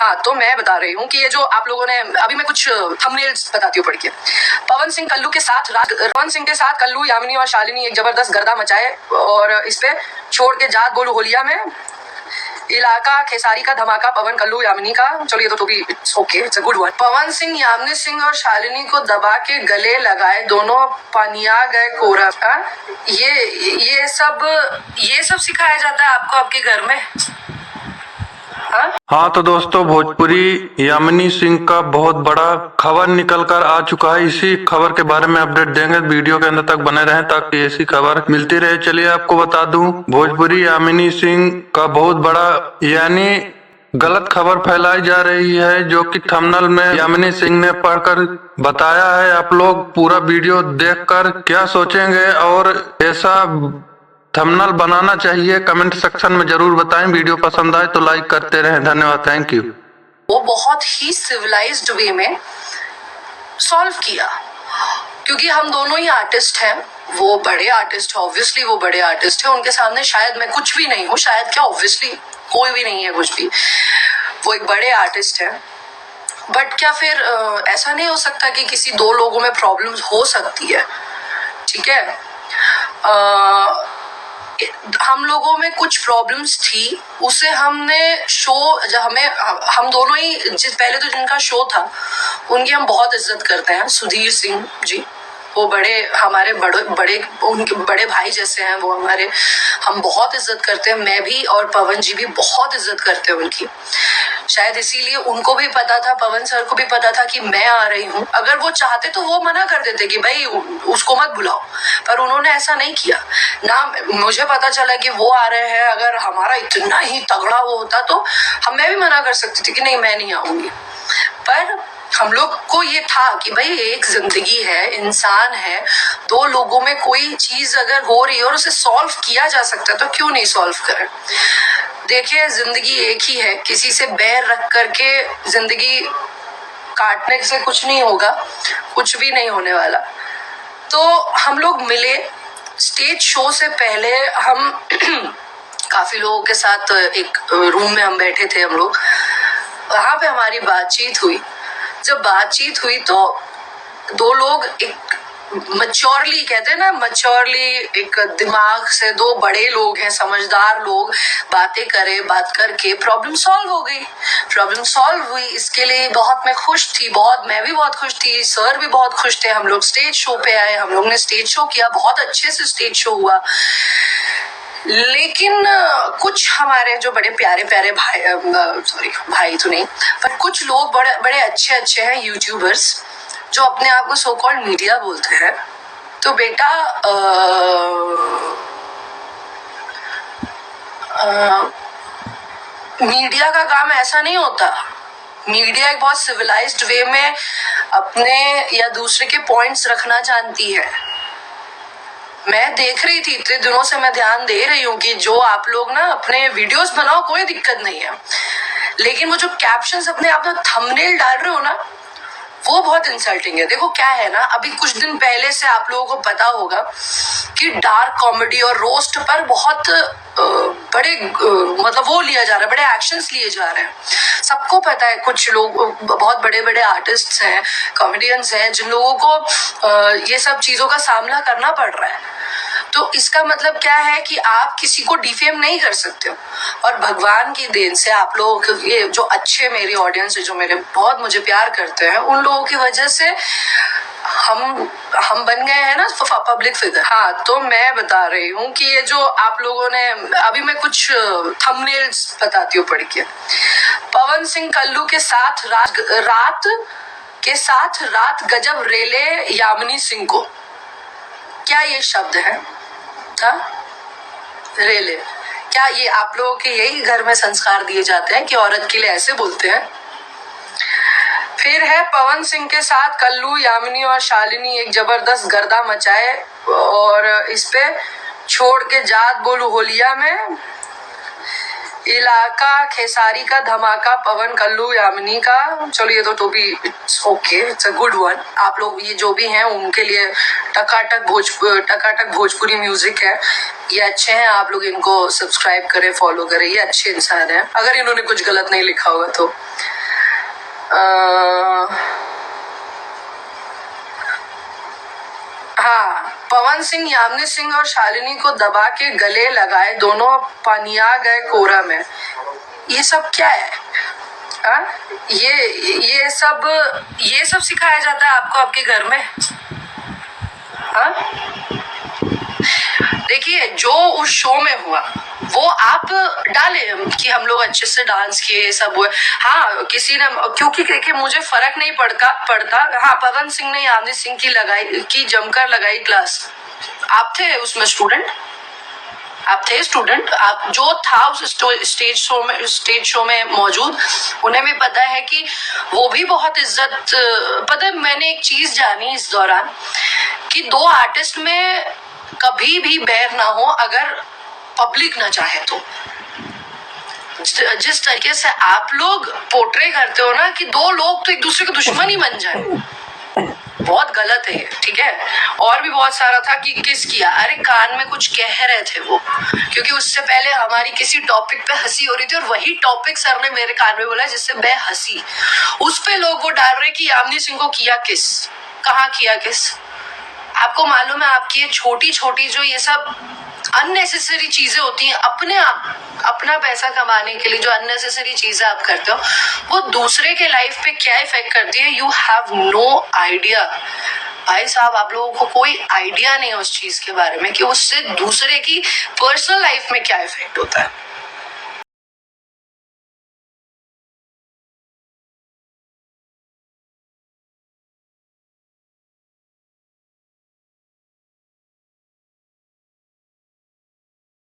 हाँ, तो मैं बता रही हूँ कि ये जो आप लोगों ने अभी मैं कुछ थंबनेल्स बताती हूँ पढ़ के। पवन सिंह के साथ कल्लू, यामिनी और शालिनी एक जबरदस्त गर्दा मचाए और इस पे छोड़ के जात बोलू होलिया में इलाका खेसारी का धमाका पवन कल्लू यामिनी का। चलो ये तो भी okay, it's a good one. Pawan Singh Yamini Singh और शालिनी को दबा के गले लगाए, दोनों पनिया गए कोरा। ये सब सिखाया जाता है आपको आपके घर में? हाँ तो दोस्तों, भोजपुरी यामिनी सिंह का बहुत बड़ा खबर निकल कर आ चुका है। इसी खबर के बारे में अपडेट देंगे, वीडियो के अंदर तक बने रहें ताकि ऐसी खबर मिलती रहे। चलिए आपको बता दूं, भोजपुरी यामिनी सिंह का बहुत बड़ा यानी गलत खबर फैलाई जा रही है, जो कि थंबनेल में यामिनी सिंह ने पढ़कर बताया है। आप लोग पूरा वीडियो देखकर क्या सोचेंगे और ऐसा थंबनेल बनाना चाहिए कमेंट सेक्शन में जरूर बताएं। वीडियो पसंद आए तो लाइक करते रहें। धन्यवाद, थैंक यू। वो बहुत ही सिविलाइज्ड वे में सॉल्व किया, क्योंकि हम दोनों ही आर्टिस्ट हैं। वो बड़े आर्टिस्ट है, ऑब्वियसली वो बड़े आर्टिस्ट है। उनके सामने शायद मैं कुछ भी नहीं हूँ, शायद क्या, ऑब्वियसली कोई भी नहीं है कुछ भी। वो एक बड़े आर्टिस्ट है। बट क्या फिर ऐसा नहीं हो सकता कि किसी दो लोगों में प्रॉब्लम्स हो सकती है? ठीक है, हम लोगों में कुछ प्रॉब्लम्स थी, उसे हमने हम दोनों ही पहले तो जिनका शो था उनकी हम बहुत इज्जत करते हैं। सुधीर सिंह जी, वो हमारे उनके बड़े भाई जैसे हैं वो हमारे, हम बहुत इज्जत करते हैं। मैं भी और पवन जी भी बहुत इज्जत करते हैं उनकी। शायद इसीलिए उनको भी पता था, पवन सर को भी पता था कि मैं आ रही हूँ। अगर वो चाहते तो वो मना कर देते कि भाई उसको मत बुलाओ, पर उन्होंने ऐसा नहीं किया ना। मुझे पता चला कि वो आ रहे हैं, अगर हमारा इतना ही तगड़ा वो होता तो मैं भी मना कर सकती थी कि नहीं मैं नहीं आऊंगी। पर हम लोग को ये था कि भाई एक जिंदगी है, इंसान है, दो लोगों में कोई चीज अगर हो रही है और उसे सॉल्व किया जा सकता है तो क्यों नहीं सॉल्व करें। देखिए, जिंदगी एक ही है, किसी से बैर रख करके जिंदगी काटने से कुछ नहीं होगा, कुछ भी नहीं होने वाला। तो हम लोग मिले स्टेज शो से पहले, हम काफी लोगों के साथ एक रूम में हम बैठे थे हम लोग, वहां पे हमारी बातचीत हुई। जब बातचीत हुई तो दो लोग एक मैच्योरली, कहते हैं ना मैच्योरली, एक दिमाग से दो बड़े लोग हैं, समझदार लोग, बातें करे, बात करके प्रॉब्लम सॉल्व हो गई। प्रॉब्लम सॉल्व हुई, इसके लिए बहुत मैं खुश थी, मैं भी बहुत खुश थी, सर भी बहुत खुश थे। हम लोग स्टेज शो पे आए, हम लोग ने स्टेज शो किया, बहुत अच्छे से स्टेज शो हुआ। लेकिन कुछ हमारे जो बड़े प्यारे प्यारे भाई तो नहीं, पर कुछ लोग बड़े अच्छे हैं यूट्यूबर्स, जो अपने आप को सो कॉल्ड मीडिया बोलते हैं। तो बेटा मीडिया का काम ऐसा नहीं होता। मीडिया एक बहुत सिविलाइज्ड वे में अपने या दूसरे के पॉइंट्स रखना जानती है। मैं देख रही थी, इतने दिनों से मैं ध्यान दे रही हूँ कि जो आप लोग ना अपने वीडियोस बनाओ, कोई दिक्कत नहीं है, लेकिन वो जो कैप्शंस अपने आप में थंबनेल डाल रहे हो ना, वो बहुत इंसल्टिंग है। देखो क्या है ना, अभी कुछ दिन पहले से आप लोगों को पता होगा कि डार्क कॉमेडी और रोस्ट पर बहुत बड़े मतलब वो लिया जा रहा है, बड़े एक्शंस लिए जा रहे हैं। सबको पता है, कुछ लोग बहुत बड़े बड़े आर्टिस्ट हैं, कॉमेडियंस हैं, जिन लोगों को ये सब चीजों का सामना करना पड़ रहा है। तो इसका मतलब क्या है कि आप किसी को डिफेम नहीं कर सकते हो। और भगवान की देन से आप लोग, ये जो अच्छे मेरी ऑडियंस है, जो मेरे बहुत मुझे प्यार करते हैं, उन लोगों की वजह से हम बन गए हैं ना पब्लिक फिगर। हाँ, तो मैं बता रही हूँ कि ये जो आप लोगों ने अभी मैं कुछ थंबनेल्स बताती हूँ पढ़ के। पवन सिंह कल्लू के साथ रात गजब रेले यामिनी सिंह को। क्या ये शब्द है? रेले, क्या ये आप लोगों के यही घर में संस्कार दिए जाते हैं कि औरत के लिए ऐसे बोलते हैं? फिर है पवन सिंह के साथ कल्लू, यामिनी और शालिनी एक जबरदस्त गर्दा मचाए और इस पे छोड़ के जात बोलू होलिया में इलाका खेसारी का धमाका पवन कल्लू यामिनी का। चलो ये तो भी okay, it's a good one. आप लोग ये जो भी हैं उनके लिए टकाटक भोजपुरी म्यूजिक है, ये अच्छे हैं, आप लोग इनको सब्सक्राइब करें, फॉलो करें, ये अच्छे इंसान हैं, अगर इन्होंने कुछ गलत नहीं लिखा होगा तो। हाँ, पवन सिंह यामिनी सिंह और शालिनी को दबा के गले लगाए, दोनों पनिया गए कोरा में। ये सब क्या है? हाँ, ये सब सिखाया जाता है आपको आपके घर में? हाँ, देखिए जो उस शो में हुआ वो आप डाले कि हम लोग अच्छे से डांस किए, सब हुए। हाँ, किसी ने, क्योंकि देखिए मुझे फर्क नहीं पड़ता। हाँ, पवन सिंह ने यामिनी सिंह की जमकर लगाई क्लास। आप थे उसमें स्टूडेंट, आप थे स्टूडेंट, आप जो था उस स्टेज शो में मौजूद, उन्हें भी पता है कि वो भी बहुत इज्जत। पता है, मैंने एक चीज जानी इस दौरान कि दो आर्टिस्ट में कभी भी बैर ना हो अगर पब्लिक ना चाहे तो। जिस तरीके से आप लोग पोर्ट्रे करते हो ना कि दो लोग तो एक दूसरे के दुश्मन ही बन जाए, बहुत गलत है ये, ठीक है। और भी बहुत सारा था कि किस किया, अरे कान में कुछ कह रहे थे वो, क्योंकि उससे पहले हमारी किसी टॉपिक पे हंसी हो रही थी और वही टॉपिक सर ने मेरे कान में बोला जिससे मैं हंसी। उस पे लोग वो डाल रहे कि यामिनी सिंह को किया किस, कहाँ किया किस। आपको मालूम है आपकी ये छोटी छोटी जो ये सब अननेसेसरी चीजें होती हैं, अपना पैसा कमाने के लिए जो अननेसेसरी चीजें आप करते हो वो दूसरे के लाइफ पे क्या इफेक्ट करती है, यू हैव नो आइडिया। भाई साहब, आप लोगों को कोई आइडिया नहीं है उस चीज के बारे में कि उससे दूसरे की पर्सनल लाइफ में क्या इफेक्ट होता है।